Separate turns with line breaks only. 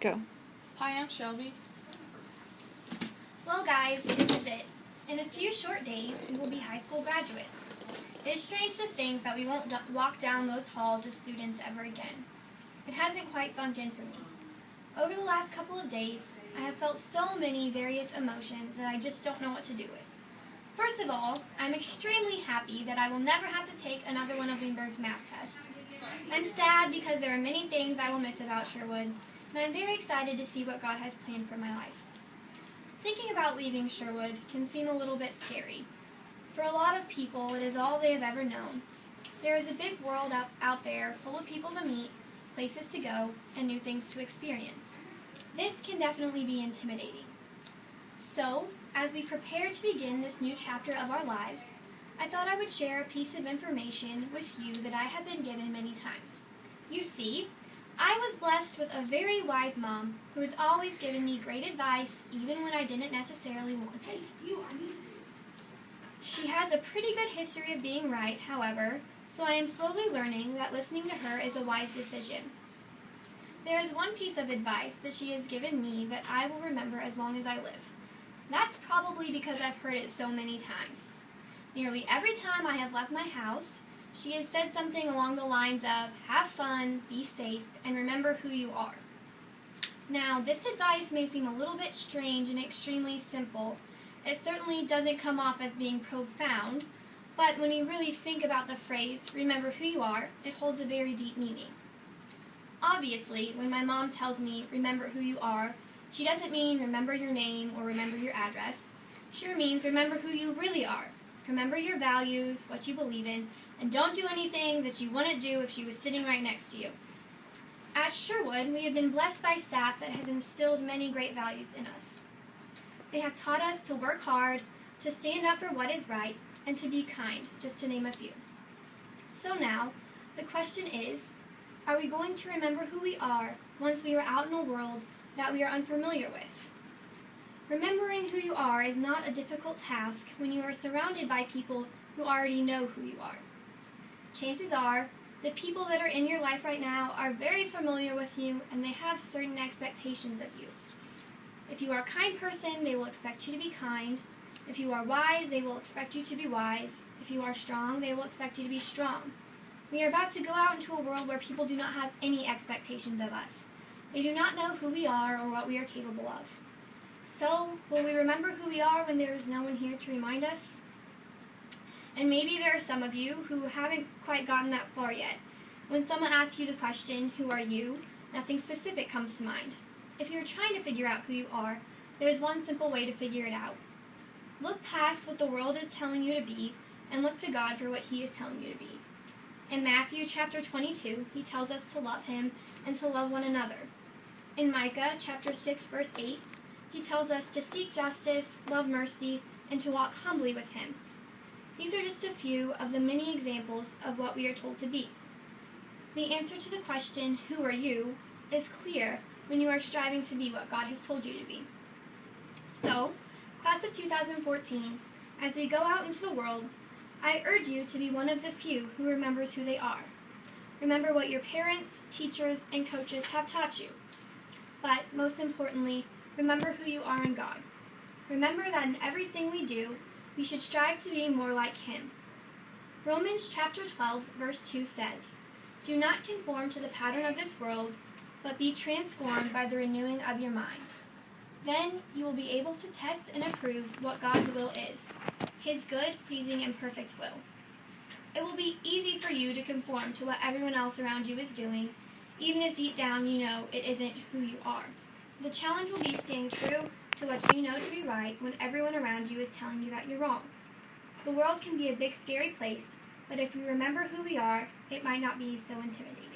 Go.
Hi, I'm Shelby.
Well, guys, this is it. In a few short days, we will be high school graduates. It is strange to think that we won't walk down those halls as students ever again. It hasn't quite sunk in for me. Over the last couple of days, I have felt so many various emotions that I just don't know what to do with. First of all, I'm extremely happy that I will never have to take another one of Weinberg's math tests. I'm sad because there are many things I will miss about Sherwood, and I'm very excited to see what God has planned for my life. Thinking about leaving Sherwood can seem a little bit scary. For a lot of people, it is all they have ever known. There is a big world out there full of people to meet, places to go, and new things to experience. This can definitely be intimidating. So, as we prepare to begin this new chapter of our lives, I thought I would share a piece of information with you that I have been given many times. You see, I was blessed with a very wise mom who has always given me great advice even when I didn't necessarily want it. She has a pretty good history of being right, however, so I am slowly learning that listening to her is a wise decision. There is one piece of advice that she has given me that I will remember as long as I live. That's probably because I've heard it so many times. Nearly every time I have left my house, she has said something along the lines of, have fun, be safe, and remember who you are. Now, this advice may seem a little bit strange and extremely simple. It certainly doesn't come off as being profound, but when you really think about the phrase, remember who you are, it holds a very deep meaning. Obviously, when my mom tells me, remember who you are, she doesn't mean remember your name or remember your address. She means remember who you really are. Remember your values, what you believe in, and don't do anything that you wouldn't do if she was sitting right next to you. At Sherwood, we have been blessed by staff that has instilled many great values in us. They have taught us to work hard, to stand up for what is right, and to be kind, just to name a few. So now, the question is, are we going to remember who we are once we are out in a world that we are unfamiliar with? Remembering who you are is not a difficult task when you are surrounded by people who already know who you are. Chances are, the people that are in your life right now are very familiar with you and they have certain expectations of you. If you are a kind person, they will expect you to be kind. If you are wise, they will expect you to be wise. If you are strong, they will expect you to be strong. We are about to go out into a world where people do not have any expectations of us. They do not know who we are or what we are capable of. So, will we remember who we are when there is no one here to remind us? And maybe there are some of you who haven't quite gotten that far yet. When someone asks you the question, who are you, nothing specific comes to mind. If you're trying to figure out who you are, there is one simple way to figure it out. Look past what the world is telling you to be and look to God for what He is telling you to be. In Matthew chapter 22, He tells us to love Him and to love one another. In Micah chapter 6, verse 8, He tells us to seek justice, love mercy, and to walk humbly with Him. These are just a few of the many examples of what we are told to be. The answer to the question, who are you, is clear when you are striving to be what God has told you to be. So, class of 2014, as we go out into the world, I urge you to be one of the few who remembers who they are. Remember what your parents, teachers, and coaches have taught you. But, most importantly, remember who you are in God. Remember that in everything we do, we should strive to be more like Him. Romans chapter 12, verse 2 says, do not conform to the pattern of this world, but be transformed by the renewing of your mind. Then you will be able to test and approve what God's will is, His good, pleasing, and perfect will. It will be easy for you to conform to what everyone else around you is doing, even if deep down you know it isn't who you are. The challenge will be staying true to what you know to be right when everyone around you is telling you that you're wrong. The world can be a big, scary place, but if we remember who we are, it might not be so intimidating.